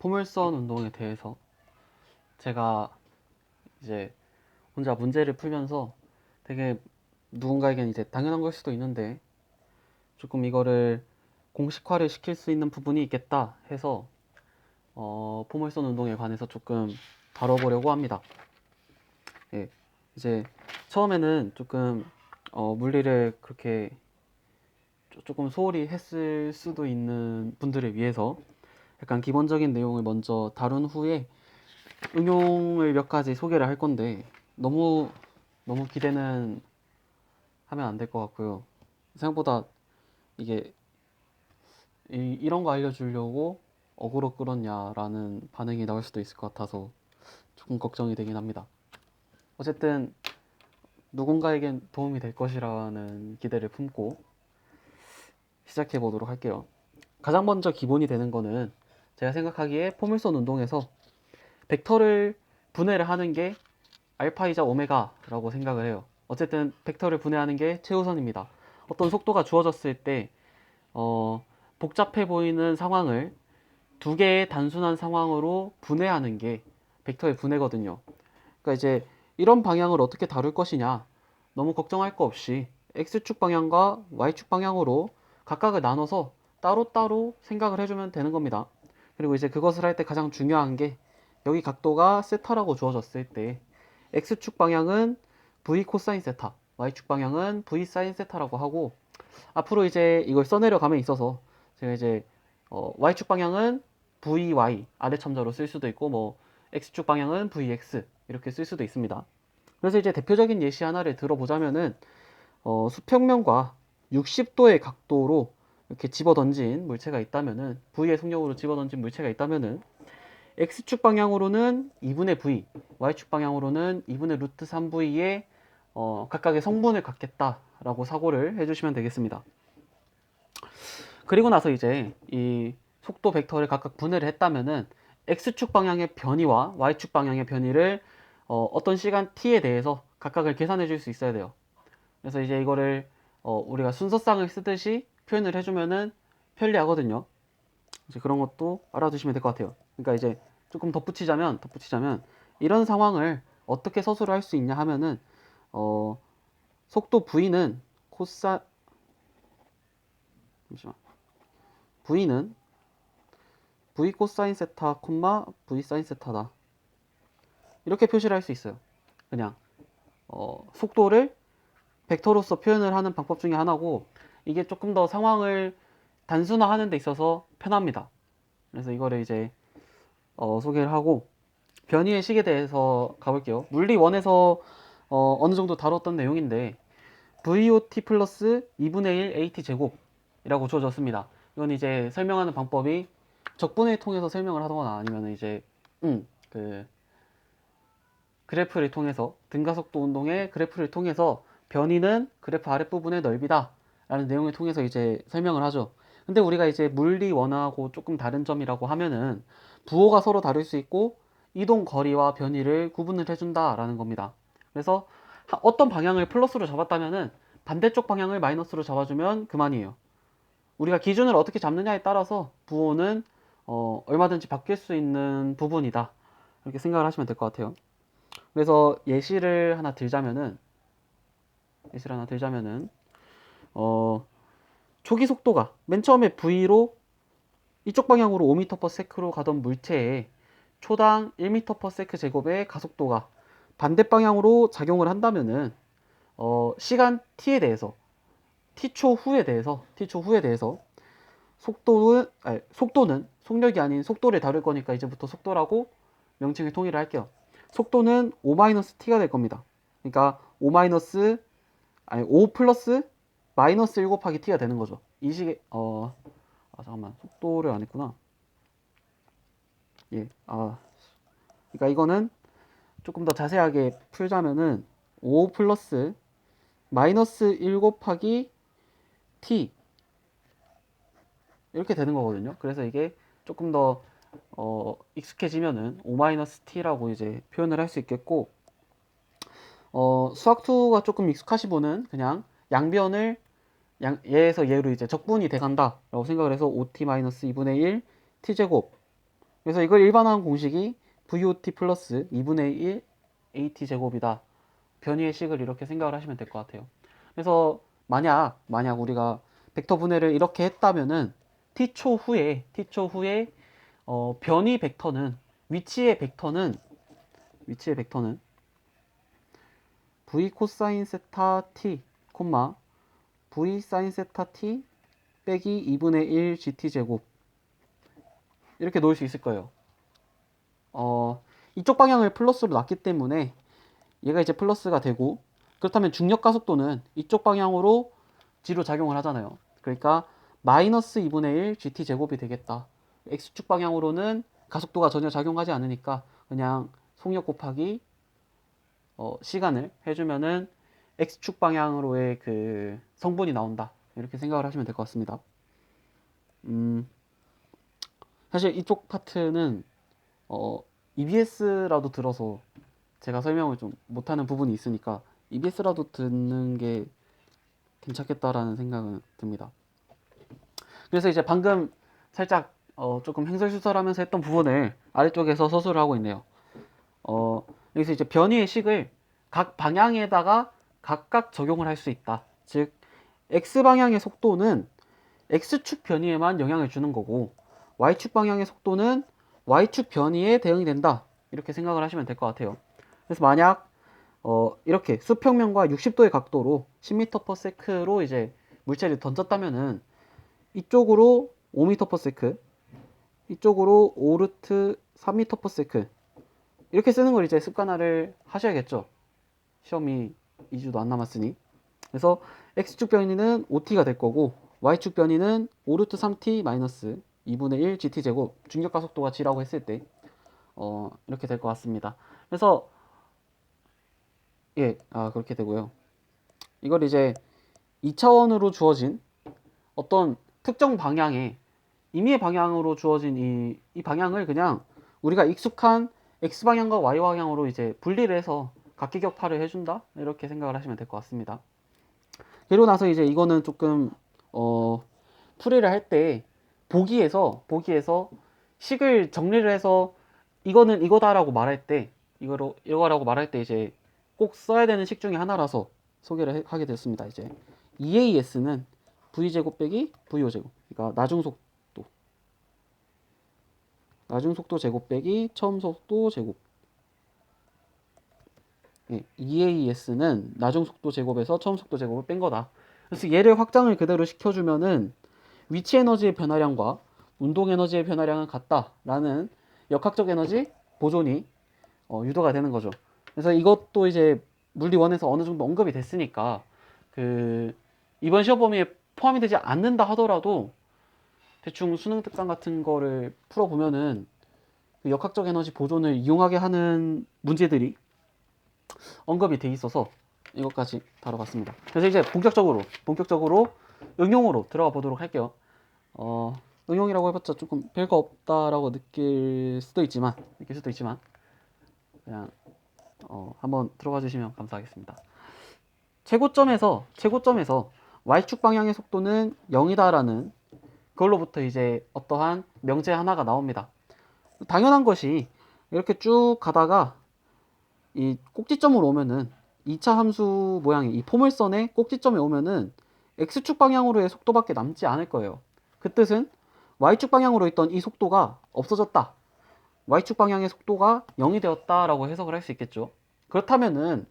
포물선 운동에 대해서 제가 이제 혼자 문제를 풀면서 되게 누군가에겐 이제 당연한 걸 수도 있는데 조금 이거를 공식화를 시킬 수 있는 부분이 있겠다 해서 포물선 운동에 관해서 조금 다뤄보려고 합니다. 예, 이제 처음에는 조금 물리를 그렇게 조금 소홀히 했을 수도 있는 분들을 위해서 약간 기본적인 내용을 먼저 다룬 후에 응용을 몇 가지 소개를 할 건데 너무 기대는 하면 안 될 것 같고요. 생각보다 이게 이런 거 알려주려고 어그로 끌었냐라는 반응이 나올 수도 있을 것 같아서 조금 걱정이 되긴 합니다. 어쨌든 누군가에겐 도움이 될 것이라는 기대를 품고 시작해 보도록 할게요. 가장 먼저 기본이 되는 거는 제가 생각하기에 포물선 운동에서 벡터를 분해를 하는 게 알파이자 오메가라고 생각을 해요. 어쨌든 벡터를 분해하는 게 최우선입니다. 어떤 속도가 주어졌을 때 복잡해 보이는 상황을 두 개의 단순한 상황으로 분해하는 게 벡터의 분해거든요. 그러니까 이제 이런 방향을 어떻게 다룰 것이냐 너무 걱정할 거 없이 X축 방향과 Y축 방향으로 각각을 나눠서 따로따로 생각을 해주면 되는 겁니다. 그리고 이제 그것을 할 때 가장 중요한 게 여기 각도가 세타라고 주어졌을 때 X축 방향은 V 코사인 세타, Y축 방향은 V 사인 세타라고 하고 앞으로 이제 이걸 써내려 감에 있어서 제가 이제 Y축 방향은 VY 아래 첨자로 쓸 수도 있고 뭐 X축 방향은 VX 이렇게 쓸 수도 있습니다. 그래서 이제 대표적인 예시 하나를 들어보자면은 수평면과 60도의 각도로 이렇게 집어던진 물체가 있다면은 V의 속력으로 집어던진 물체가 있다면은 X축 방향으로는 2분의 V, Y축 방향으로는 2분의 루트 3V의 각각의 성분을 갖겠다라고 사고를 해주시면 되겠습니다. 그리고 나서 이제 이 속도 벡터를 각각 분해를 했다면은 X축 방향의 변이와 Y축 방향의 변이를 어떤 시간 t에 대해서 각각을 계산해 줄 수 있어야 돼요. 그래서 이제 이거를 우리가 순서쌍을 쓰듯이 표현을 해주면은 편리하거든요. 이제 그런 것도 알아두시면 될 것 같아요. 그러니까 이제 조금 덧붙이자면 이런 상황을 어떻게 서술을 할 수 있냐 하면은 속도 v는 코사 잠시만 v는 v 코사인 세타 콤마 v 사인 세타다 이렇게 표시를 할 수 있어요. 그냥 속도를 벡터로서 표현을 하는 방법 중에 하나고 이게 조금 더 상황을 단순화하는 데 있어서 편합니다. 그래서 이거를 이제 소개를 하고 변이의 식에 대해서 가볼게요. 물리 1에서 어느 정도 다뤘던 내용인데 VOT 플러스 2분의 1 AT 제곱이라고 주어졌습니다. 이건 이제 설명하는 방법이 적분을 통해서 설명을 하거나 아니면 이제 그 그래프를 통해서 등가속도 운동의 그래프를 통해서 변이는 그래프 아랫부분의 넓이다 라는 내용을 통해서 이제 설명을 하죠. 근데 우리가 이제 물리 원하고 조금 다른 점이라고 하면은 부호가 서로 다를 수 있고 이동 거리와 변이를 구분을 해준다 라는 겁니다. 그래서 어떤 방향을 플러스로 잡았다면은 반대쪽 방향을 마이너스로 잡아주면 그만이에요. 우리가 기준을 어떻게 잡느냐에 따라서 부호는 얼마든지 바뀔 수 있는 부분이다 이렇게 생각을 하시면 될 것 같아요. 그래서 예시를 하나 들자면은 초기 속도가 맨 처음에 V로 이쪽 방향으로 5m/s로 가던 물체에 초당 1m/s 제곱의 가속도가 반대 방향으로 작용을 한다면은 시간 t에 대해서 t초 후에 대해서 속도는 속력이 아닌 속도를 다룰 거니까 이제부터 속도라고 명칭을 통일을 할게요. 속도는 5-t가 될 겁니다. 그러니까 5 플러스 마이너스 1 곱하기 t가 되는 거죠. 이 식의 잠깐만 속도를 안 했구나. 예, 그러니까 이거는 조금 더 자세하게 풀자면은 5 플러스 마이너스 1 곱하기 t 이렇게 되는 거거든요. 그래서 이게 조금 더 익숙해지면은 5-t라고 이제 표현을 할 수 있겠고 수학2가 조금 익숙하신 분은 그냥 양변을 얘에서 얘로 이제 적분이 돼간다 라고 생각을 해서 5t-2분의 1 t제곱 그래서 이걸 일반화한 공식이 VOT 플러스 2분의 1 AT 제곱이다. 변이의 식을 이렇게 생각을 하시면 될 것 같아요. 그래서 만약 우리가 벡터 분해를 이렇게 했다면은 t초 후에 변이 벡터는 위치의 벡터는 v 코사인 세타 t, v 사인 세타 t 빼기 2분의 1 gt 제곱 이렇게 놓을 수 있을 거예요. 이쪽 방향을 플러스로 놨기 때문에 얘가 이제 플러스가 되고, 그렇다면 중력 가속도는 이쪽 방향으로 G로 작용을 하잖아요. 그러니까 마이너스 2분의 1 gt 제곱이 되겠다. X축 방향으로는 가속도가 전혀 작용하지 않으니까 그냥 속력 곱하기 시간을 해주면은 X축 방향으로의 그 성분이 나온다. 이렇게 생각을 하시면 될 것 같습니다. 사실 이쪽 파트는 EBS라도 들어서 제가 설명을 좀 못하는 부분이 있으니까 EBS라도 듣는 게 괜찮겠다라는 생각은 듭니다. 그래서 이제 방금 살짝 조금 횡설수설하면서 했던 부분을 아래쪽에서 서술을 하고 있네요. 여기서 이제 변이의 식을 각 방향에다가 각각 적용을 할 수 있다. 즉 X방향의 속도는 X축 변이에만 영향을 주는 거고, Y축 방향의 속도는 Y축 변이에 대응이 된다. 이렇게 생각을 하시면 될 것 같아요. 그래서 만약 이렇게 수평면과 60도의 각도로 10m/s로 이제 물체를 던졌다면은 이쪽으로 5m/s, 이쪽으로 5루트 3m/s 이렇게 쓰는 걸 이제 습관화를 하셔야겠죠. 시험이 2주도 안 남았으니. 그래서 X축 변이는 OT가 될 거고, Y축 변이는 5루트 3t 마이너스 2분의 1 gt 제곱, 중력 가속도가 g라고 했을 때 이렇게 될 것 같습니다. 그래서 그렇게 되고요. 이걸 이제 2차원으로 주어진 어떤 특정 방향의 임의의 방향으로 주어진 이 방향을 그냥 우리가 익숙한 X방향과 Y방향으로 이제 분리를 해서 각기격파를 해준다? 이렇게 생각을 하시면 될 것 같습니다. 그리고 나서 이제 이거는 조금 풀이를 할 때 보기에서 식을 정리를 해서 이거는 이거다라고 말할 때, 이거라고 말할 때 이제 꼭 써야 되는 식 중에 하나라서 소개를 하게 됐습니다. 이제 EAS는 V제곱 빼기 VO제곱, 그러니까 나중속도 제곱 빼기 처음속도 제곱. EAS는 나중속도 제곱에서 처음속도 제곱을 뺀 거다. 그래서 얘를 확장을 그대로 시켜주면은 위치 에너지의 변화량과 운동 에너지의 변화량은 같다라는 역학적 에너지 보존이 유도가 되는 거죠. 그래서 이것도 이제 물리 1에서 어느 정도 언급이 됐으니까 그 이번 시험 범위에 포함이 되지 않는다 하더라도 대충 수능 특강 같은 거를 풀어보면은 그 역학적 에너지 보존을 이용하게 하는 문제들이 언급이 돼 있어서 이것까지 다뤄봤습니다. 그래서 이제 본격적으로 응용으로 들어가 보도록 할게요. 응용이라고 해봤자 조금 별거 없다라고 느낄 수도 있지만 그냥 한번 들어가 주시면 감사하겠습니다. 최고점에서 Y축 방향의 속도는 0이다라는 그걸로부터 이제 어떠한 명제 하나가 나옵니다. 당연한 것이 이렇게 쭉 가다가 이 꼭지점으로 오면은 2차 함수 모양의 이 포물선의 꼭지점에 오면은 X축 방향으로의 속도밖에 남지 않을 거예요. 그 뜻은 Y축 방향으로 있던 이 속도가 없어졌다. Y축 방향의 속도가 0이 되었다라고 해석을 할 수 있겠죠. 그렇다면은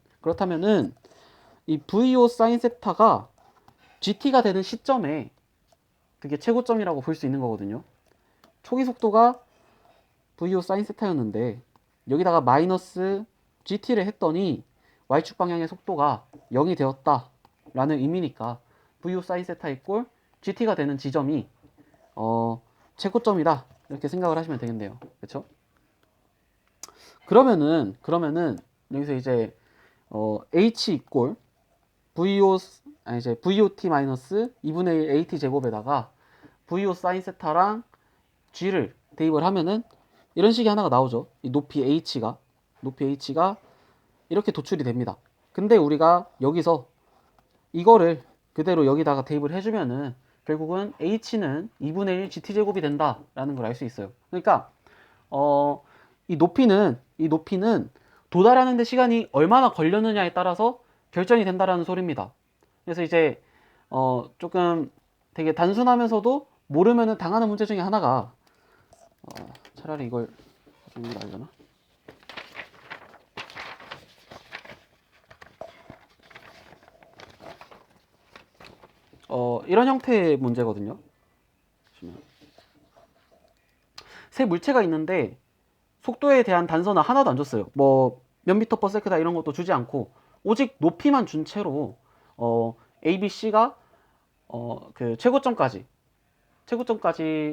이 VO 사인 세타가 GT가 되는 시점에 그게 최고점이라고 볼 수 있는 거거든요. 초기 속도가 VO 사인 세타였는데 여기다가 마이너스 GT를 했더니 Y축 방향의 속도가 0이 되었다라는 의미니까 VO 사인 세타 이꼴 GT가 되는 지점이 최고점이다 이렇게 생각을 하시면 되겠네요. 그렇죠? 그러면은 여기서 이제 H 이꼴 VOT 마이너스 2분의 1 AT 제곱에다가 VO 사인 세타랑 G를 대입을 하면은 이런 식의 하나가 나오죠. 이 높이 H가 이렇게 도출이 됩니다. 근데 우리가 여기서 이거를 그대로 여기다가 대입을 해주면은 결국은 H는 2분의 1 GT 제곱이 된다라는 걸 알 수 있어요. 그러니까 이 높이는 도달하는 데 시간이 얼마나 걸렸느냐에 따라서 결정이 된다라는 소리입니다. 그래서 이제 조금 되게 단순하면서도 모르면은 당하는 문제 중에 하나가 차라리 이걸 좀 알려나? 이런 형태의 문제거든요. 새 물체가 있는데 속도에 대한 단서는 하나도 안 줬어요. 뭐 몇 미터 퍼 세크다 이런 것도 주지 않고 오직 높이만 준 채로 A, B, C가 그 최고점까지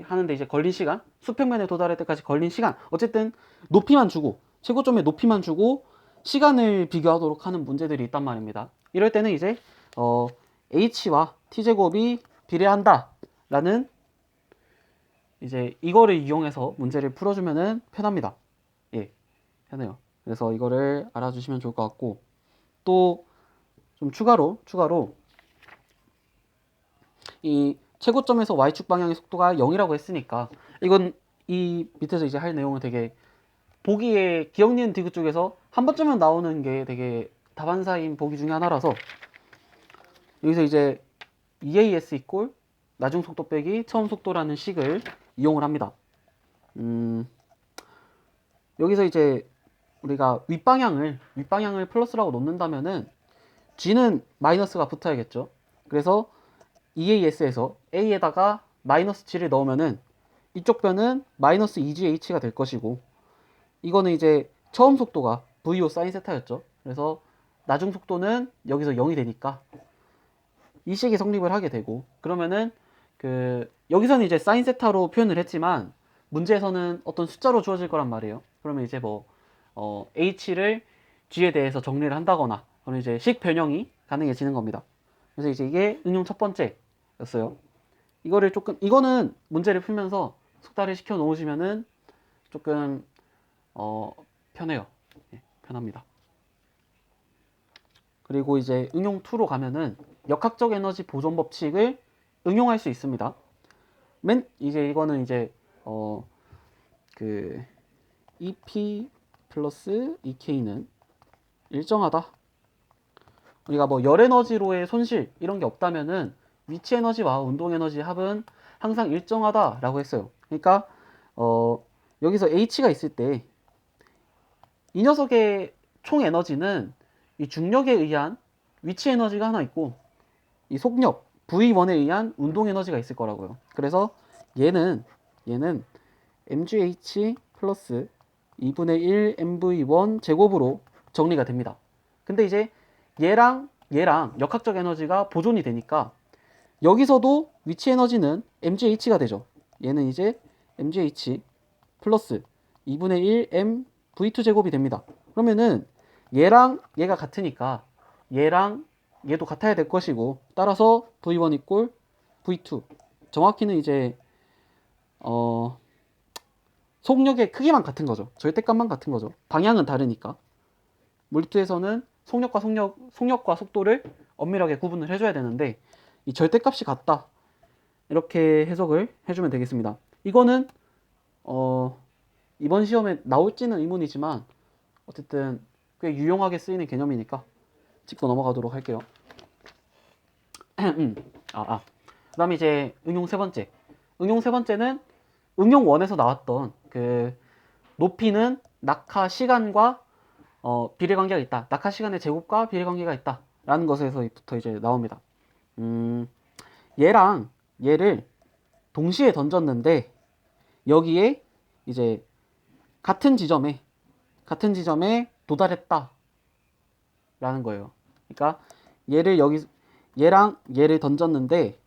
하는데 이제 걸린 시간, 수평면에 도달할 때까지 걸린 시간, 어쨌든 높이만 주고 최고점의 높이만 주고 시간을 비교하도록 하는 문제들이 있단 말입니다. 이럴 때는 이제 h와 t제곱이 비례한다라는 이제 이거를 이용해서 문제를 풀어주면은 편합니다. 예, 편해요. 그래서 이거를 알아주시면 좋을 것 같고, 또 좀 추가로 이 최고점에서 y축 방향의 속도가 0이라고 했으니까 이건 이 밑에서 이제 할 내용은 되게 보기에 기억 니은 디귿 쪽에서 한 번쯤은 나오는 게 되게 다반사인 보기 중에 하나라서 여기서 이제 EAS 이꼴 나중 속도 빼기 처음 속도라는 식을 이용을 합니다. 여기서 이제 우리가 윗방향을 플러스라고 놓는다면은 G는 마이너스가 붙어야겠죠. 그래서 EAS에서 A에다가 마이너스 G를 넣으면은 이쪽 변은 마이너스 2GH가 될 것이고, 이거는 이제 처음 속도가 VO 사인 세타였죠. 그래서 나중 속도는 여기서 0이 되니까 이 식이 성립을 하게 되고, 그러면은 여기서는 이제 사인 세타로 표현을 했지만 문제에서는 어떤 숫자로 주어질 거란 말이에요. 그러면 이제 뭐 H를 G에 대해서 정리를 한다거나 그러면 이제 식 변형이 가능해지는 겁니다. 그래서 이제 이게 응용 첫 번째였어요. 이거는 문제를 풀면서 숙달을 시켜 놓으시면은 조금 편해요. 예, 편합니다. 그리고 이제 응용 2로 가면은 역학적 에너지 보존 법칙을 응용할 수 있습니다. 이제 이거는 이제 그 EP 플러스 EK는 일정하다. 우리가 뭐 열 에너지로의 손실 이런 게 없다면은 위치 에너지와 운동 에너지 합은 항상 일정하다라고 했어요. 그러니까 여기서 H가 있을 때 이 녀석의 총 에너지는 이 중력에 의한 위치 에너지가 하나 있고 이 속력 V1에 의한 운동 에너지가 있을 거라고요. 그래서 얘는 mgh 플러스 2분의 1 mv1 제곱으로 정리가 됩니다. 근데 이제 얘랑 역학적 에너지가 보존이 되니까 여기서도 위치 에너지는 mgh가 되죠. 얘는 이제 mgh 플러스 2분의 1 m v2 제곱이 됩니다. 그러면은 얘랑 얘가 같으니까 얘랑 얘도 같아야 될 것이고, 따라서 v1 이꼴 v2. 정확히는 이제 속력의 크기만 같은 거죠. 절대값만 같은 거죠. 방향은 다르니까. 물리투에서는 속력과 속도를 엄밀하게 구분을 해줘야 되는데 이 절대값이 같다. 이렇게 해석을 해주면 되겠습니다. 이거는 이번 시험에 나올지는 의문이지만 어쨌든 꽤 유용하게 쓰이는 개념이니까 짚고 넘어가도록 할게요. 그 다음에 이제 응용 세 번째. 응용 세 번째는 응용 1에서 나왔던 그 높이는 낙하 시간과 비례관계가 있다. 낙하 시간의 제곱과 비례관계가 있다. 라는 것에서부터 이제 나옵니다. 얘랑 얘를 동시에 던졌는데 여기에 이제 같은 지점에 도달했다. 라는 거예요. 그러니까 얘랑 얘를 던졌는데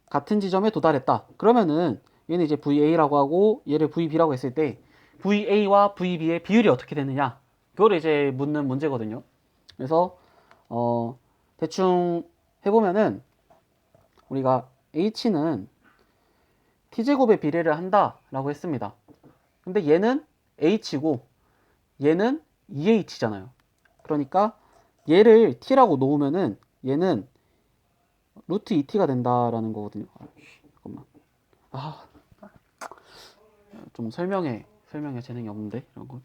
같은 지점에 도달했다. 그러면은 얘는 이제 VA라고 하고 얘를 VB라고 했을 때 VA와 VB의 비율이 어떻게 되느냐, 그거를 이제 묻는 문제거든요. 그래서 대충 해보면은 우리가 H는 T제곱의 비례를 한다 라고 했습니다. 근데 얘는 H고 얘는 EH잖아요. 그러니까 얘를 T라고 놓으면은 얘는 루트 2T가 된다라는 거거든요. 잠깐만. 좀 설명에 설명에 재능이 없는데 이런 거.